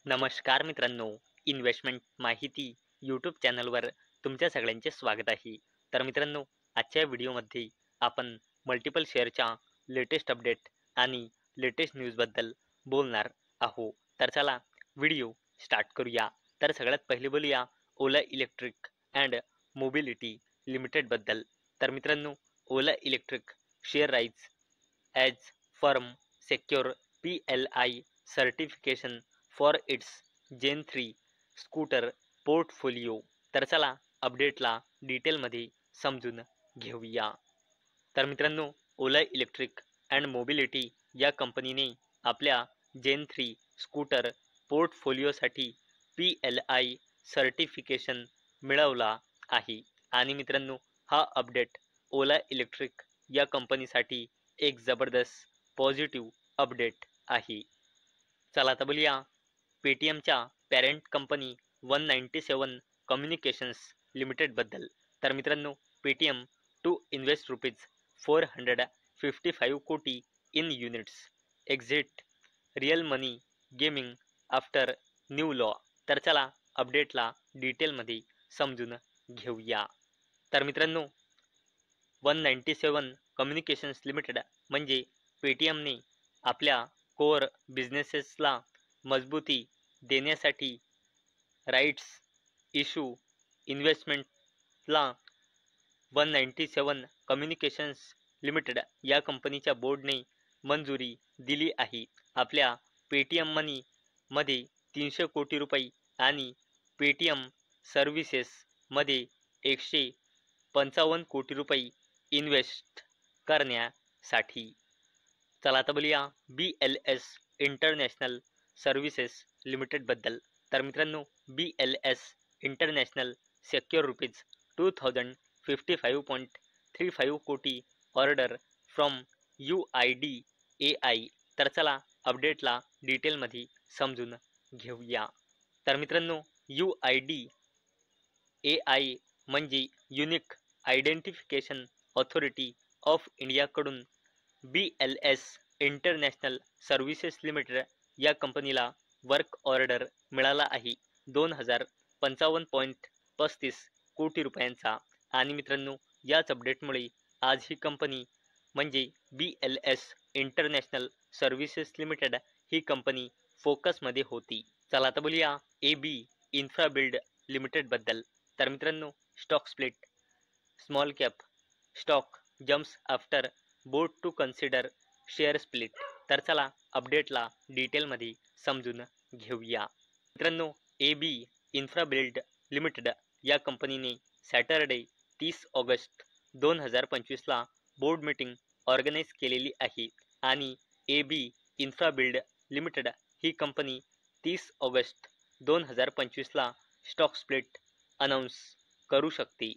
नमस्कार मित्रांनो, इन्व्हेस्टमेंट माहिती यूट्यूब चॅनलवर तुमच्या सगळ्यांचे स्वागत आहे. तर मित्रांनो, आजच्या व्हिडिओमध्ये आपण मल्टिपल शेअरच्या लेटेस्ट अपडेट आणि लेटेस्ट न्यूजबद्दल बोलणार आहोत. तर चला व्हिडिओ स्टार्ट करूया. तर सगळ्यात पहिले बोलूया ओला इलेक्ट्रिक अँड मोबिलिटी लिमिटेडबद्दल. तर मित्रांनो, Ola Electric share rise as firm secure PLI certification for its Gen 3 scooter portfolio. तर चला अपडेटला डिटेलमध्ये समजून घेऊया. तर मित्रांनो, ओला इलेक्ट्रिक अँड मोबिलिटी या कंपनीने आपल्या जेन 3 स्कूटर पोर्टफोलिओसाठी PLI सर्टिफिकेशन मिळवला आहे. आणि मित्रांनो, हा अपडेट ओला इलेक्ट्रिक या कंपनीसाठी एक जबरदस्त पॉझिटिव्ह अपडेट आहे. चला आता बोलूया पेटीएमच्या पॅरेंट कंपनी 197 कम्युनिकेशन्स लिमिटेडबद्दल. तर मित्रांनो, पेटीएम टू इन्व्हेस्ट ₹455 कोटी in units exit real money gaming after new law. तर चला अपडेटला डिटेलमध्ये समजून घेऊया. तर मित्रांनो, 197 कम्युनिकेशन्स लिमिटेड म्हणजे पेटीएमने आपल्या कोर बिझनेसेसला मजबूती देण्यासाठी राईट्स इश्यू इन्व्हेस्टमेंटला 197 कम्युनिकेशन्स लिमिटेड या कंपनीच्या बोर्डने मंजुरी दिली आहे. आपल्या पेटीएम मनी मध्ये 300 कोटी रुपये आणि पेटीएम सर्व्हिसेस मध्ये 155 कोटी रुपये इन्व्हेस्ट करण्यासाठी. चला आता बोलूया BLS इंटरनॅशनल सर्व्हिसेस लिमिटेडबद्दल. तर मित्रांनो, BLS इंटरनॅशनल सेक्युर ₹2055.35 कोटी ऑर्डर फ्रॉम UIDAI. तर चला अपडेटला डिटेलमध्ये समजून घेऊया. तर मित्रांनो, UIDAI म्हणजे युनिक आयडेंटिफिकेशन ऑथॉरिटी ऑफ इंडियाकडून BLS इंटरनॅशनल सर्व्हिसेस लिमिटेड या कंपनीला वर्क ऑर्डर मिळाला आहे 2055.35 कोटी रुपयांचा. आणि मित्रांनो, याच अपडेटमुळे आज ही कंपनी म्हणजे BLS इंटरनॅशनल सर्व्हिसेस लिमिटेड ही कंपनी फोकसमध्ये होती. चला आता बोलूया AB इन्फ्राबिल्ड लिमिटेडबद्दल. तर मित्रांनो, stock split small cap stock jumps after board to consider share split. तर चला अपडेटला डिटेलमध्ये समजून घेऊया. मित्रांनो, AB इन्फ्राबिल्ड लिमिटेड या कंपनीने सॅटरडे 30 ऑगस्ट 2025ला बोर्ड मीटिंग ऑर्गनाईज केलेली आहे आणि AB इन्फ्राबिल्ड लिमिटेड ही कंपनी 30 ऑगस्ट 2025ला स्टॉक स्प्लिट अनाऊन्स करू शकते.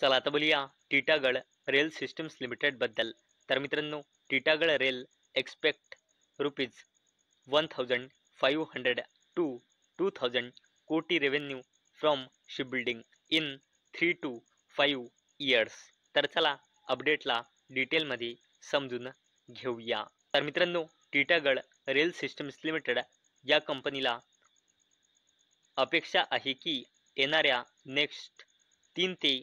चला आता बोलूया टिटागड रेल सिस्टम्स लिमिटेडबद्दल. तर मित्रांनो, टिटागड रेल एक्सपेक्ट ₹1,500 to 2,000 कोटी revenue from shipbuilding in 3 to 5 years. तर चला अपडेटला डिटेलमध्ये समजून घेऊया. तर मित्रांनो, टिटागड रेल सिस्टम्स लिमिटेड या कंपनीला अपेक्षा आहे की येणाऱ्या नेक्स्ट 3 ते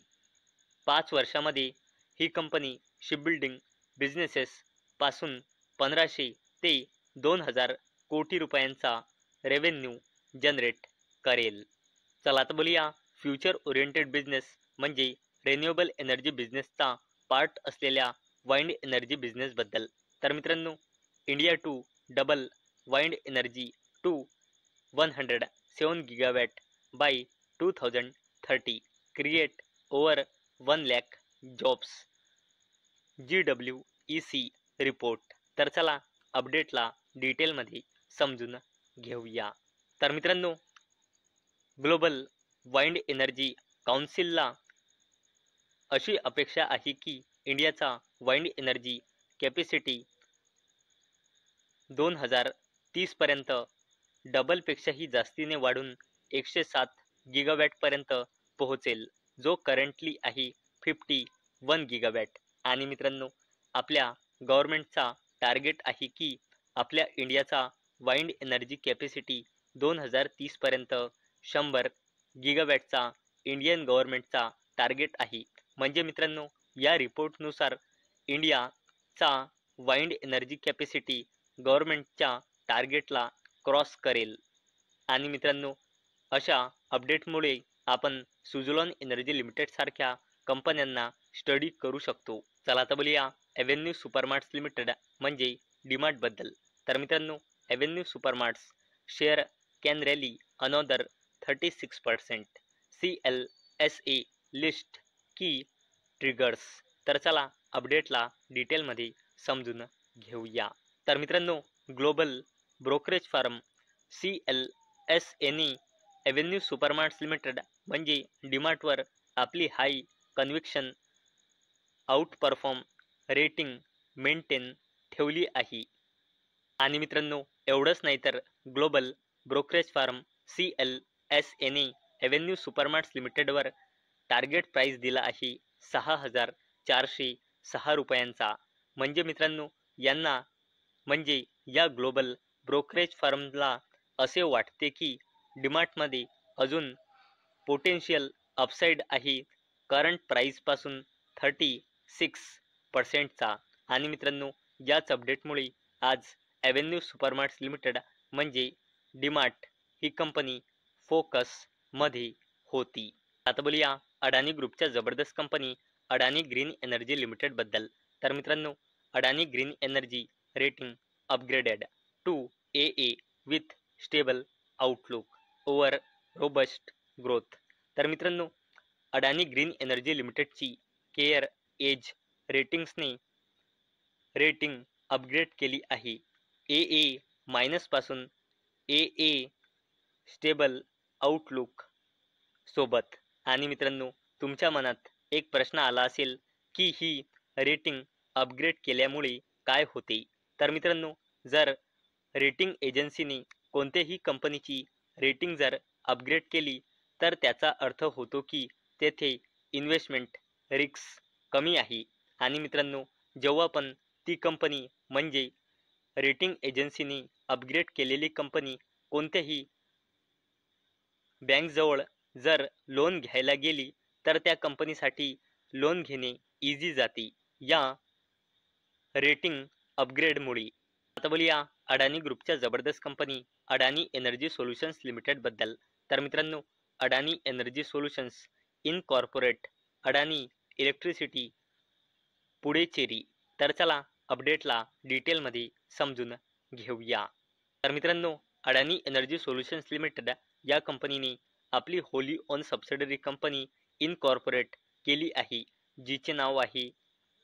5 वर्षामध्ये ही कंपनी शिपबिल्डिंग बिझनेसेस पासून 1500 ते 2000 कोटी रुपयांचा रेव्हेन्यू जनरेट करेल. चला आता बोलूया फ्युचर ओरिएंटेड बिझनेस म्हणजे रिन्युएबल एनर्जी बिझनेसचा पार्ट असलेल्या वाइंड एनर्जी बिझनेसबद्दल. तर मित्रांनो, India to double wind energy to 107 gigawatt by 2030 create over 1 lakh jobs GWEC report. तर चला अपडेटला डिटेलमध्ये समजून घेऊया. तर मित्रांनो, ग्लोबल वाइंड एनर्जी काउन्सिलला अशी अपेक्षा आहे की इंडियाचा वाइंड एनर्जी कॅपॅसिटी 2030 पर्यंत डबलपेक्षाही जास्तीने वाढून 107 गिगावॅटपर्यंत पोहोचेल, जो करंटली आहे 51 गिगावॅट. आणि मित्रांनो, आपल्या गव्हर्नमेंटचा टार्गेट आहे की आपल्या इंडियाचा वाइंड एनर्जी कॅपॅसिटी 2030 पर्यंत 100 गिगावॅटचा इंडियन गव्हर्नमेंटचा टार्गेट आहे. म्हणजे मित्रांनो, या रिपोर्टनुसार इंडियाचा वाइंड एनर्जी कॅपॅसिटी गव्हर्नमेंटच्या टार्गेटला क्रॉस करेल. आणि मित्रांनो, अशा अपडेटमुळे आपण सुझलॉन एनर्जी लिमिटेड सारख्या कंपन्यांना स्टडी करू शकतो. चला आता बोलूया एव्हेन्यू सुपरमार्ट्स लिमिटेड म्हणजे डीमार्ट बद्दल. तर मित्रांनो, Avenue Supermarts share can rally another 36%. CLSA list key triggers. तर चला अपडेटला डिटेलमध्ये समजून घेऊया. तर मित्रांनो, ग्लोबल ब्रोकरेज फर्म CLSAने एव्हेन्यू सुपरमार्ट्स लिमिटेड म्हणजे डीमार्टवर आपली high conviction out perform rating maintain ठेवली आहे. आणि मित्रांनो, एवढंच नाही तर ग्लोबल ब्रोकरेज फर्म CLSAने एव्हेन्यू सुपरमार्ट्स लिमिटेडवर टार्गेट प्राइस दिला आहे 6,406 रुपयांचा. म्हणजे मित्रांनो, यांना म्हणजे या ग्लोबल ब्रोकरेज फर्मला असे वाटते की डीमार्टमध्ये अजून पोटेन्शियल अपसाईड आहे करंट प्राइसपासून 36%चा. आणि मित्रांनो, याच अपडेटमुळे आज एव्हेन्यू सुपरमार्ट्स लिमिटेड म्हणजे डीमार्ट ही कंपनी फोकसमध्ये होती. आता बोलूया अडानी ग्रुपच्या जबरदस्त कंपनी अडानी ग्रीन एनर्जी लिमिटेड बद्दल. तर मित्रांनो, Adani Green Energy rating upgraded to AA with stable outlook over robust growth. तर मित्रांनो, अडानी ग्रीन एनर्जी लिमिटेडची केअर एज रेटिंग्सने रेटिंग अपग्रेड केली आहे AA- पासून AA स्टेबल आउटलुक सोबत. आणि मित्रांनो, तुमच्या मनात एक प्रश्न आला असेल की ही रेटिंग अपग्रेड केल्यामुळे काय होते. तर मित्रांनो, जर रेटिंग एजन्सीने कोणत्याही कंपनीची रेटिंग जर अपग्रेड केली तर त्याचा अर्थ होतो की तेथे इन्व्हेस्टमेंट रिस्क कमी आहे. आणि मित्रांनो, जेव्हा पण ती कंपनी म्हणजे रेटिंग एजन्सीने अपग्रेड केलेली कंपनी कोणत्याही बँकजवळ जर लोन घ्यायला गेली तर त्या कंपनीसाठी लोन घेणे इझी जाते या रेटिंग अपग्रेडमुळे. आता बोलूया अडानी ग्रुपच्या जबरदस्त कंपनी अडानी एनर्जी सोल्युशन्स लिमिटेड बद्दल. तर मित्रांनो, अडानी एनर्जी सोल्युशन्स इनकॉर्पोरेट अडानी इलेक्ट्रिसिटी पुडेचेरी. तर चला अपडेटला डिटेलमध्ये समजून घेऊया. तर मित्रांनो, अडानी एनर्जी सोल्युशन्स लिमिटेड या कंपनीने आपली होली ओन सबसिडरी कंपनी इनकॉर्पोरेट केली आहे, जिचे नाव आहे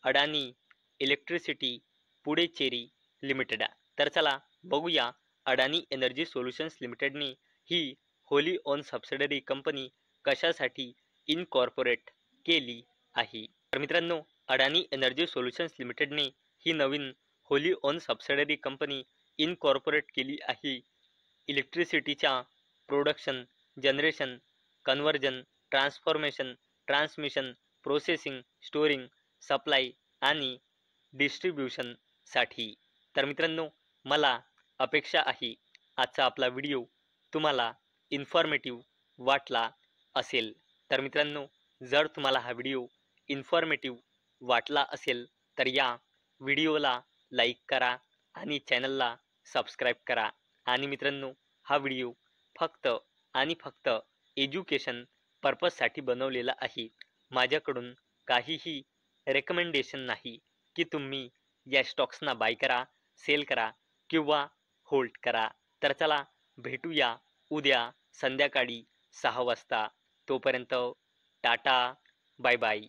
अडानी इलेक्ट्रिसिटी पुडेचेरी लिमिटेड. तर चला बघूया अडानी एनर्जी सोल्युशन्स लिमिटेडने ही होली ओन सबसिडरी कंपनी कशासाठी इनकॉर्पोरेट केली आहे. तर मित्रांनो, अडानी एनर्जी सोल्युशन्स लिमिटेडने ही नवीन होली ओन सबसिडरी कंपनी इनकॉर्पोरेट केली आहे इलेक्ट्रिसिटीच्या production, generation, conversion, transformation, transmission, processing, storing, supply आणि डिस्ट्रीब्युशनसाठी. तर मित्रांनो, मला अपेक्षा आहे आजचा आपला व्हिडिओ तुम्हाला इन्फॉर्मेटिव्ह वाटला असेल. तर मित्रांनो, जर तुम्हाला हा व्हिडिओ इन्फॉर्मेटिव्ह वाटला असेल तर या व्हिडिओला लाईक करा आणि चॅनलला सबस्क्राईब करा. आणि मित्रांनो, हा व्हिडिओ फक्त आणि फक्त एज्युकेशन पर्पजसाठी बनवलेला आहे. माझ्याकडून काहीही रेकमेंडेशन नाही की तुम्ही या स्टॉक्सना बाय करा, सेल करा किंवा होल्ड करा. तर चला भेटूया उद्या संध्याकाळी 6 वाजता. तोपर्यंत टाटा, बाय बाय.